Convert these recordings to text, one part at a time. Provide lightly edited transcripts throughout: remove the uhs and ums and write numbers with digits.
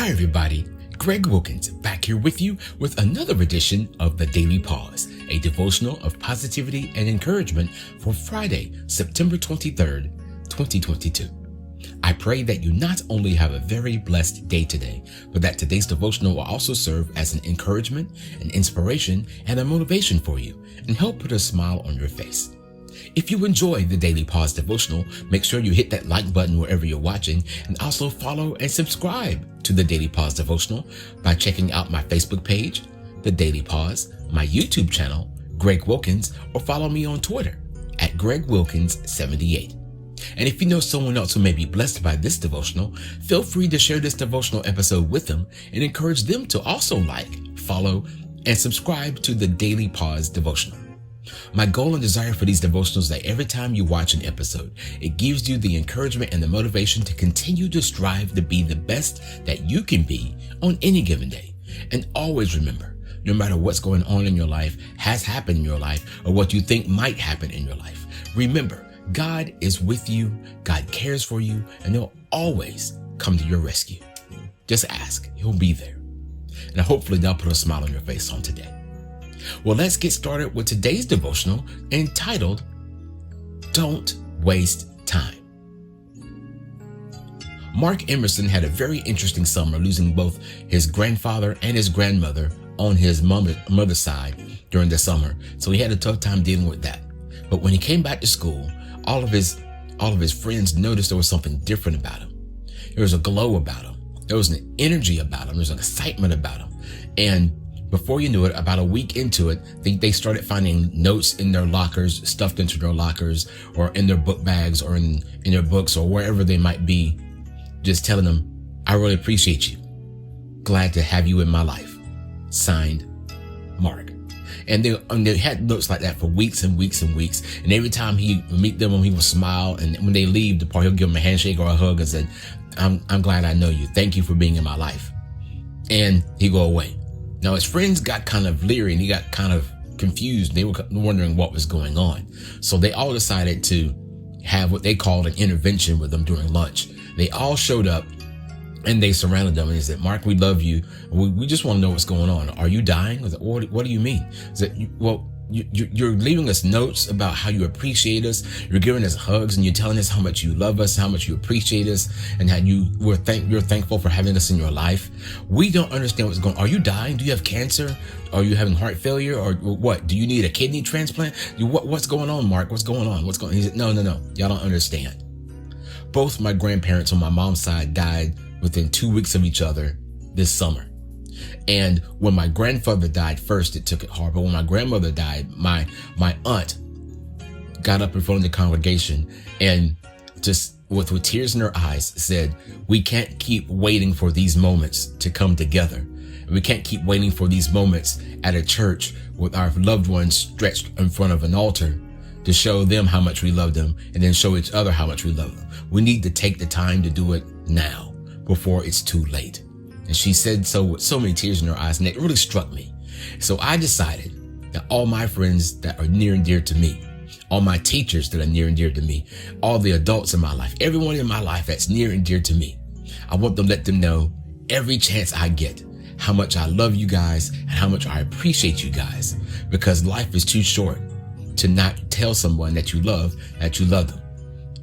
Hi everybody, Greg Wilkins back here with you with another edition of the Daily Pause, a devotional of positivity and encouragement for Friday, September 23rd, 2022. I pray that you not only have a very blessed day today, but that today's devotional will also serve as an encouragement, an inspiration, and a motivation for you and help put a smile on your face. If you enjoy the Daily Pause devotional, make sure you hit that like button wherever you're watching and also follow and subscribe to the Daily Pause devotional by checking out my Facebook page, The Daily Pause, my YouTube channel, Greg Wilkins, or follow me on Twitter at Greg Wilkins78. And if you know someone else who may be blessed by this devotional, feel free to share this devotional episode with them and encourage them to also like, follow, and subscribe to the Daily Pause devotional. My goal and desire for these devotionals is that every time you watch an episode, it gives you the encouragement and the motivation to continue to strive to be the best that you can be on any given day. And always remember, no matter what's going on in your life, has happened in your life, or what you think might happen in your life, remember, God is with you, God cares for you, and He'll always come to your rescue. Just ask, He'll be there. And hopefully that'll put a smile on your face on today. Well, let's get started with today's devotional entitled, Don't Waste Time. Mark Emerson had a very interesting summer, losing both his grandfather and his grandmother on his mother's side during the summer. So he had a tough time dealing with that. But when he came back to school, all of his friends noticed there was something different about him. There was a glow about him. There was an energy about him. There was an excitement about him. And before you knew it, about a week into it, they started finding notes in their lockers, stuffed into their lockers, or in their book bags, or in their books, or wherever they might be, just telling them, I really appreciate you. Glad to have you in my life. Signed, Mark. And they had notes like that for weeks and weeks and weeks. And every time he would meet them, he would smile. And when they leave the party, he'll give them a handshake or a hug and said, I'm glad I know you. Thank you for being in my life. And he'd go away. Now, his friends got kind of leery and he got kind of confused. They were wondering what was going on. So they all decided to have what they called an intervention with them during lunch. They all showed up and they surrounded them and they said, Mark, we love you. We just want to know what's going on. Are you dying? I said, what do you mean? I said, you're leaving us notes about how you appreciate us. You're giving us hugs and you're telling us how much you love us, how much you appreciate us, and how you're thankful for having us in your life. We don't understand what's going on. Are you dying? Do you have cancer? Are you having heart failure? Or what? Do you need a kidney transplant? What's going on, Mark? What's going on? He said, no. Y'all don't understand. Both my grandparents on my mom's side died within 2 weeks of each other this summer. And when my grandfather died first, it took it hard. But when my grandmother died, my aunt got up in front of the congregation and just with tears in her eyes said, we can't keep waiting for these moments to come together. We can't keep waiting for these moments at a church with our loved ones stretched in front of an altar to show them how much we love them and then show each other how much we love them. We need to take the time to do it now before it's too late. And she said so with so many tears in her eyes, and it really struck me. So I decided that all my friends that are near and dear to me, all my teachers that are near and dear to me, all the adults in my life, everyone in my life that's near and dear to me, I want to let them know every chance I get how much I love you guys and how much I appreciate you guys, because life is too short to not tell someone that you love them.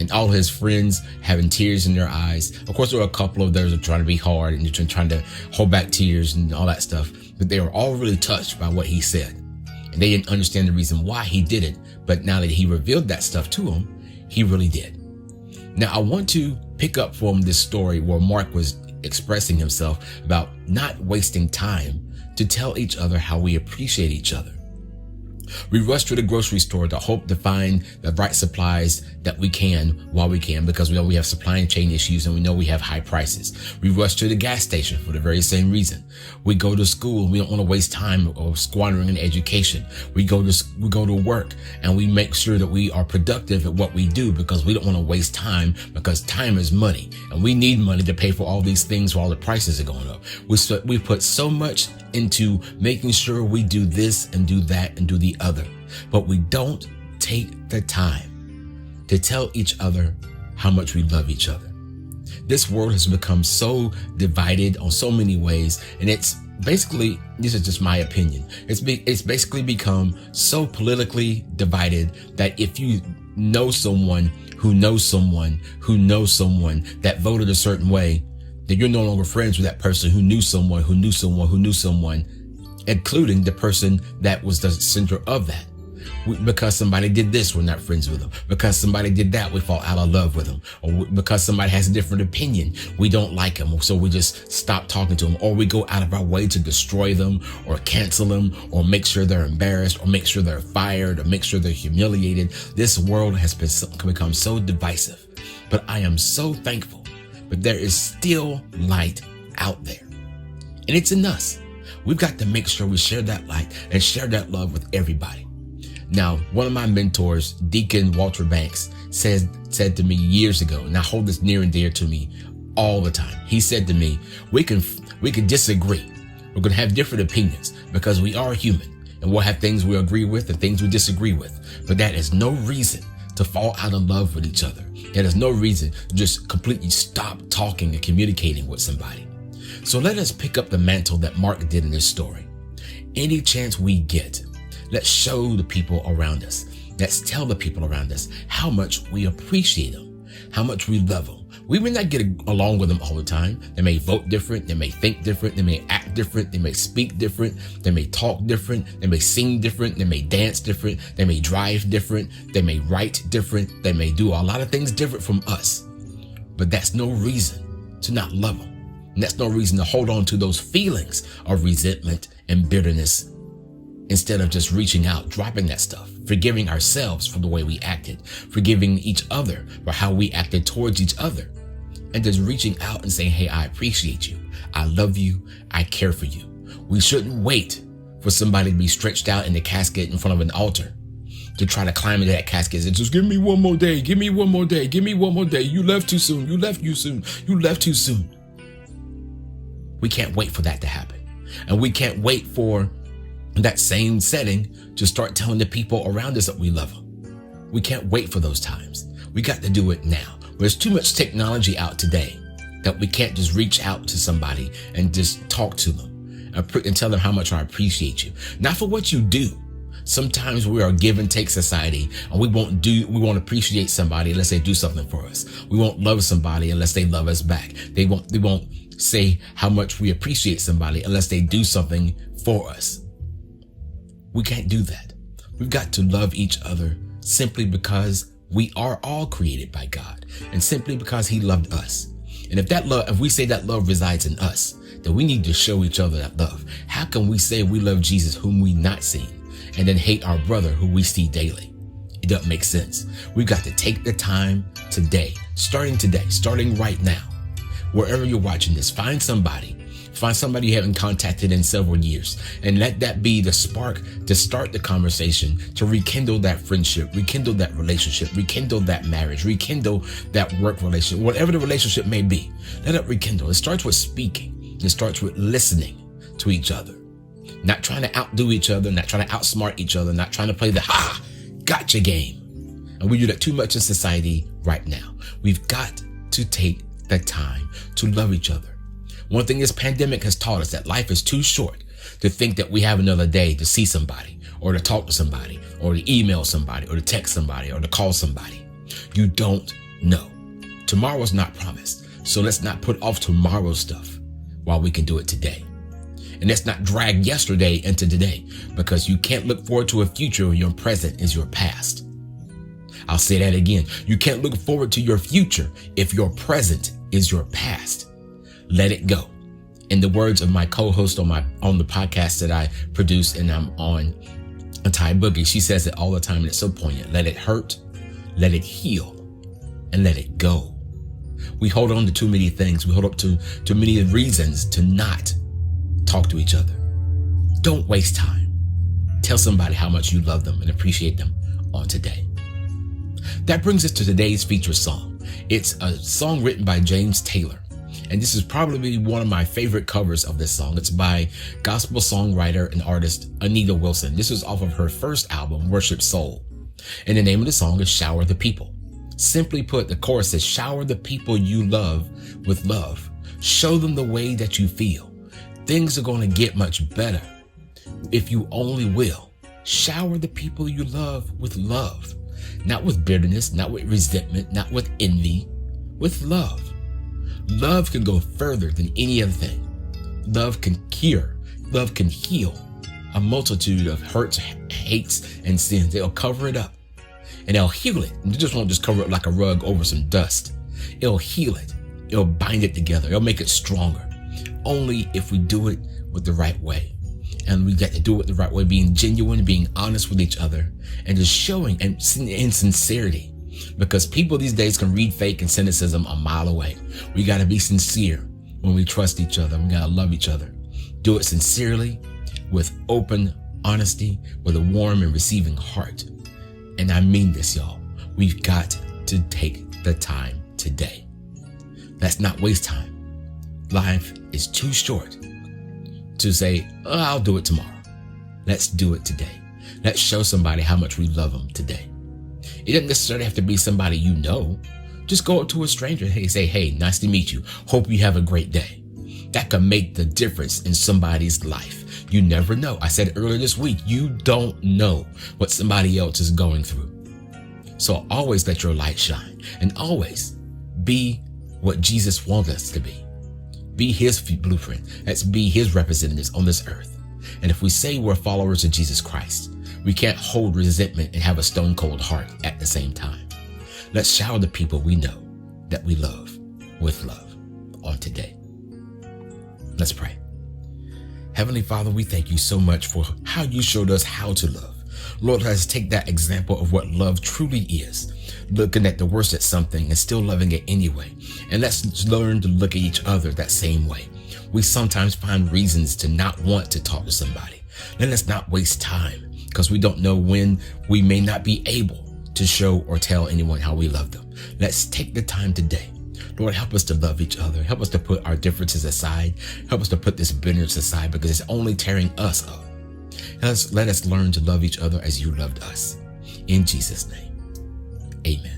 And all his friends having tears in their eyes. Of course, there were a couple of those that are trying to be hard and trying to hold back tears and all that stuff. But they were all really touched by what he said. And they didn't understand the reason why he did it. But now that he revealed that stuff to them, he really did. Now, I want to pick up from this story where Mark was expressing himself about not wasting time to tell each other how we appreciate each other. We rush to the grocery store to hope to find the right supplies that we can while we can, because we know we have supply chain issues and we know we have high prices. We rush to the gas station for the very same reason. We go to school. We don't want to waste time or squandering in education. We go to work and we make sure that we are productive at what we do because we don't want to waste time, because time is money and we need money to pay for all these things while the prices are going up. We put so much into making sure we do this and do that and do the other, but we don't take the time to tell each other how much we love each other. This world has become so divided on so many ways, and it's basically, this is just my opinion, it's basically become so politically divided that if you know someone who knows someone who knows someone that voted a certain way, then you're no longer friends with that person who knew someone who knew someone who knew someone, including the person that was the center of that. Because somebody did this, we're not friends with them. Because somebody did that, we fall out of love with them. Or because somebody has a different opinion, we don't like them, so we just stop talking to them. Or we go out of our way to destroy them or cancel them or make sure they're embarrassed or make sure they're fired or make sure they're humiliated. This world has become so divisive. But I am so thankful that there is still light out there. And it's in us. We've got to make sure we share that light and share that love with everybody. Now, one of my mentors, Deacon Walter Banks, said to me years ago, and I hold this near and dear to me all the time. He said to me, we can disagree. We're going to have different opinions because we are human, and we'll have things we agree with and things we disagree with. But that is no reason to fall out of love with each other. There is no reason to just completely stop talking and communicating with somebody. So let us pick up the mantle that Mark did in this story. Any chance we get, let's show the people around us. Let's tell the people around us how much we appreciate them, how much we love them. We may not get along with them all the time. They may vote different. They may think different. They may act different. They may speak different. They may talk different. They may sing different. They may dance different. They may drive different. They may write different. They may do a lot of things different from us. But that's no reason to not love them. And that's no reason to hold on to those feelings of resentment and bitterness instead of just reaching out, dropping that stuff, forgiving ourselves for the way we acted, forgiving each other for how we acted towards each other, and just reaching out and saying, hey, I appreciate you. I love you. I care for you. We shouldn't wait for somebody to be stretched out in the casket in front of an altar to try to climb into that casket and just give me one more day. Give me one more day. Give me one more day. You left too soon. You left too soon. You left too soon. We can't wait for that to happen. And we can't wait for that same setting to start telling the people around us that we love them. We can't wait for those times. We got to do it now. There's too much technology out today that we can't just reach out to somebody and just talk to them and tell them how much I appreciate you. Not for what you do. Sometimes we are a give and take society, and we won't appreciate somebody unless they do something for us. We won't love somebody unless they love us back. They won't say how much we appreciate somebody unless they do something for us. We can't do that. We've got to love each other simply because we are all created by God and simply because he loved us. And if we say that love resides in us, then we need to show each other that love. How can we say we love Jesus whom we not seen and then hate our brother who we see daily? It doesn't make sense. We've got to take the time today, starting right now. Wherever you're watching this, find somebody you haven't contacted in several years, and let that be the spark to start the conversation, to rekindle that friendship, rekindle that relationship, rekindle that marriage, rekindle that work relationship, whatever the relationship may be. Let it rekindle. It starts with speaking. It starts with listening to each other, not trying to outdo each other, not trying to outsmart each other, not trying to play the gotcha game. And we do that too much in society right now. We've got to take the time to love each other. One thing this pandemic has taught us, that life is too short to think that we have another day to see somebody or to talk to somebody or to email somebody or to text somebody or to call somebody. You don't know. Tomorrow's not promised. So let's not put off tomorrow's stuff while we can do it today. And let's not drag yesterday into today, because you can't look forward to a future where your present is your past. I'll say that again. You can't look forward to your future if your present is your past. Let it go. In the words of my co-host on the podcast that I produce and I'm on, Ty Boogie, she says it all the time and it's so poignant. Let it hurt, let it heal, and let it go. We hold on to too many things. We hold up to too many reasons to not talk to each other. Don't waste time. Tell somebody how much you love them and appreciate them on today. That brings us to today's feature song. It's a song written by James Taylor. And this is probably one of my favorite covers of this song. It's by gospel songwriter and artist Anita Wilson. This was off of her first album, Worship Soul. And the name of the song is Shower the People. Simply put, the chorus says, shower the people you love with love. Show them the way that you feel. Things are going to get much better if you only will. Shower the people you love with love. Not with bitterness, not with resentment, not with envy, with love. Love can go further than any other thing. Love can cure. Love can heal a multitude of hurts, hates, and sins. They'll cover it up and they'll heal it. And it just won't just cover it like a rug over some dust. It'll heal it. It'll bind it together. It'll make it stronger. Only if we do it with the right way. And we get to do it the right way, being genuine, being honest with each other, and just showing in sincerity. Because people these days can read fake and cynicism a mile away. We got to be sincere when we trust each other. We got to love each other. Do it sincerely, with open honesty, with a warm and receiving heart. And I mean this, y'all. We've got to take the time today. Let's not waste time. Life is too short to say, oh, I'll do it tomorrow. Let's do it today. Let's show somebody how much we love them today. It doesn't necessarily have to be somebody you know. Just go up to a stranger and say, hey, nice to meet you. Hope you have a great day. That can make the difference in somebody's life. You never know. I said earlier this week, you don't know what somebody else is going through. So always let your light shine and always be what Jesus wants us to be. Be his blueprint. Let's be his representatives on this earth. And if we say we're followers of Jesus Christ, we can't hold resentment and have a stone cold heart at the same time. Let's shower the people we know that we love with love on today. Let's pray. Heavenly Father, we thank you so much for how you showed us how to love. Lord, let's take that example of what love truly is. Looking at the worst at something and still loving it anyway. And let's learn to look at each other that same way. We sometimes find reasons to not want to talk to somebody. Then let's not waste time because we don't know when we may not be able to show or tell anyone how we love them. Let's take the time today. Lord, help us to love each other. Help us to put our differences aside. Help us to put this bitterness aside because it's only tearing us up. Let us learn to love each other as you loved us. In Jesus' name, amen.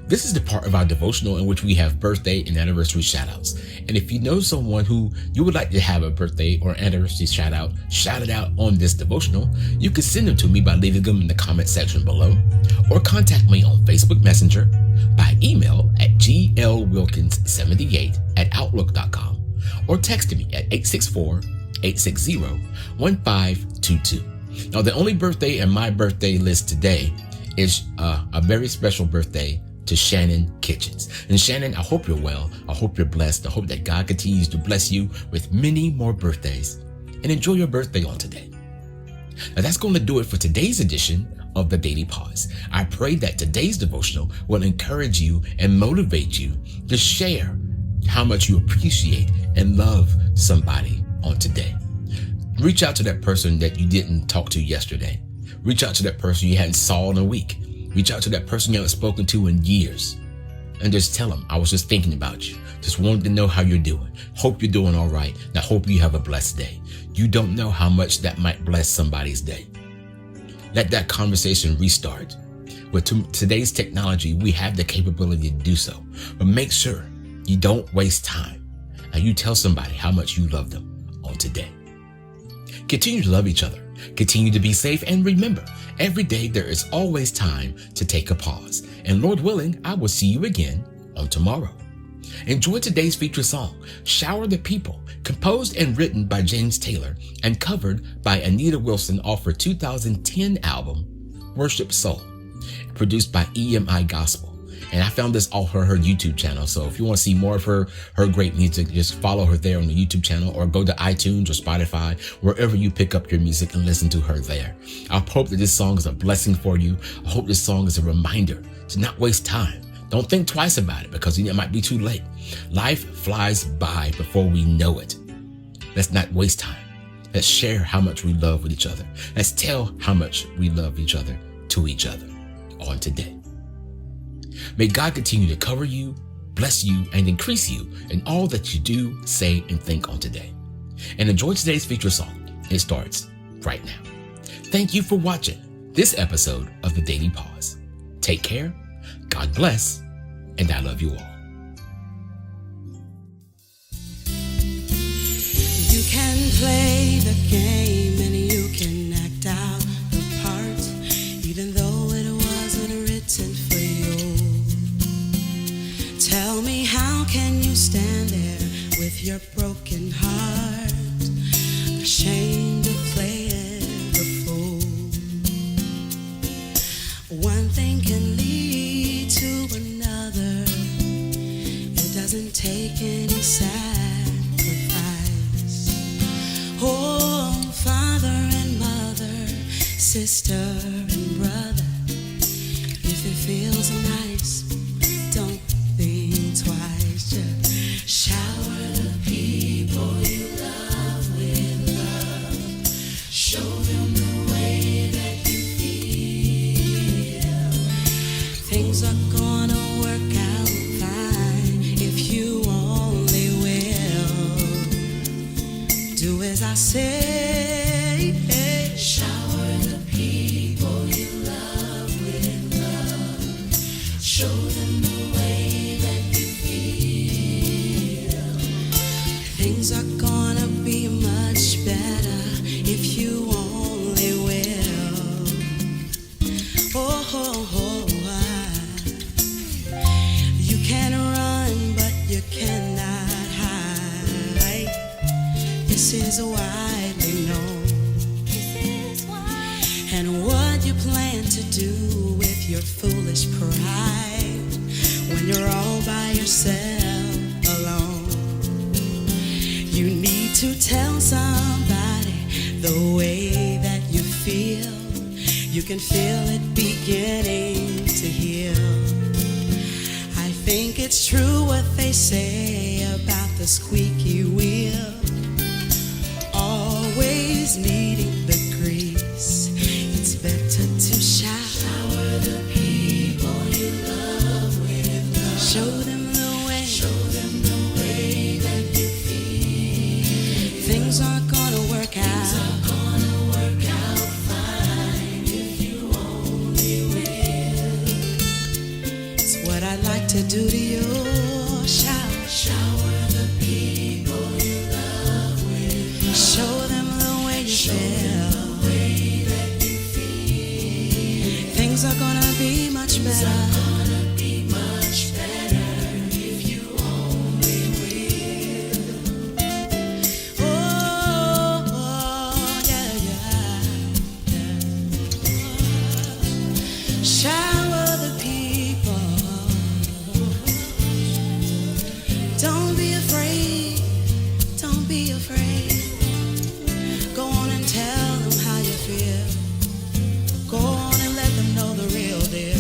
This is the part of our devotional in which we have birthday and anniversary shout-outs. And if you know someone who you would like to have a birthday or anniversary shout-out shouted out on this devotional, you can send them to me by leaving them in the comment section below, or contact me on Facebook Messenger, by email at glwilkins78@outlook.com, or text me at 864-860-1522. Now, the only birthday in my birthday list today is a very special birthday to Shannon Kitchens. And Shannon, I hope you're well. I hope you're blessed. I hope that God continues to bless you with many more birthdays. And enjoy your birthday on today. Now, that's going to do it for today's edition of the Daily Pause. I pray that today's devotional will encourage you and motivate you to share how much you appreciate and love somebody on today. Reach out to that person that you didn't talk to yesterday. Reach out to that person you hadn't saw in a week. Reach out to that person you haven't spoken to in years. And just tell them, I was just thinking about you. Just wanted to know how you're doing. Hope you're doing all right. And I hope you have a blessed day. You don't know how much that might bless somebody's day. Let that conversation restart. With today's technology, we have the capability to do so. But make sure you don't waste time. And you tell somebody how much you love them on today. Continue to love each other. Continue to be safe. And remember, every day there is always time to take a pause. And Lord willing, I will see you again on tomorrow. Enjoy today's feature song, Shower the People, composed and written by James Taylor and covered by Anita Wilson off her 2010 album, Worship Soul, produced by EMI Gospel. And I found this off her YouTube channel. So if you want to see more of her great music, just follow her there on the YouTube channel or go to iTunes or Spotify, wherever you pick up your music and listen to her there. I hope that this song is a blessing for you. I hope this song is a reminder to not waste time. Don't think twice about it because it might be too late. Life flies by before we know it. Let's not waste time. Let's share how much we love with each other. Let's tell how much we love each other to each other on today. May God continue to cover you, bless you, and increase you in all that you do, say, and think on today. And enjoy today's feature song. It starts right now. Thank you for watching. this episode of the Daily Pause. Take care, God bless, and I love you all. You can play the game and you can act out the part, even though it wasn't written for you. Tell me, how can you stand there with your broken heart, ashamed of playing the fool? One thing can lead to another. It doesn't take any sacrifice. Oh, father and mother, sister and brother, if it feels nice, don't think twice. Just shower the people you love with love. Show them the way that you feel. Things are gonna work out fine if you only will do as I say. Shower the people you love with love. Show them the way that you feel. Things are gonna be much better if you only will. You can run, but you cannot hide. This is widely known. And what you plan to do with your foolish pride when you're all by yourself alone? You need to tell somebody the way that you feel. You can feel it beginning to heal. I think it's true what they say about the squeaky wheel, always needing the grease. It's better to shower the people you love with love. Show them the way. Show them the way that you feel. Things are gonna work out. Things are gonna work out fine if you only will. It's what I'd like to do to you. Shower the people you love with love. Show them the way you feel. Things are gonna be much better. If you only will. Shower the people. Don't be afraid. Don't be afraid. Go on and tell them how you feel. Go on and let them know the real deal.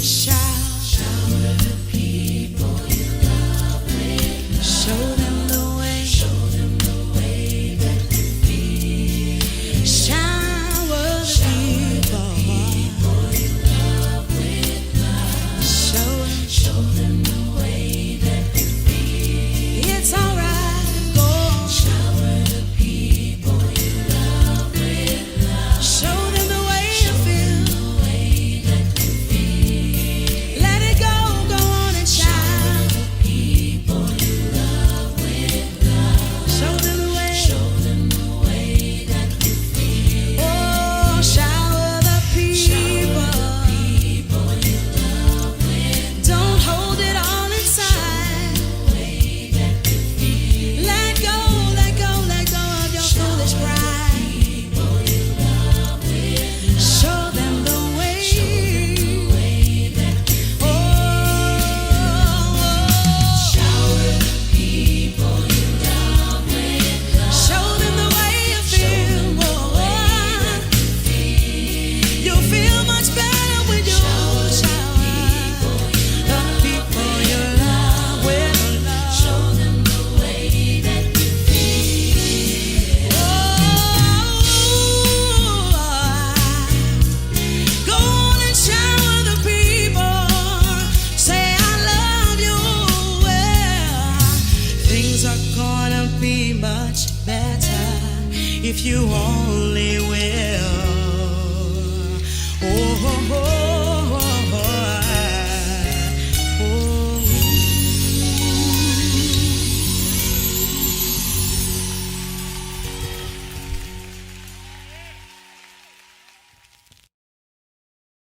Shower the people you love with love. Show them the way. Show them the way that you feel. Shower the people you love with love. Show them the way that you feel. It's alright. Go shower the people you love with love. Show them the way you feel. Let it go. Go on and shower the people you love with love. Show them the way. Show them the way that you feel. Oh, shower the people you love with. Don't hold it all inside. Let go, let go, let go of your foolish pride. Show them the way. Oh, shower the people you love with love. Show them the way you feel. You'll feel much better when you shower the people you love with love. Show them the way that you feel. Go on and shower the people. Say I love you. Well, things are gonna be much better if you only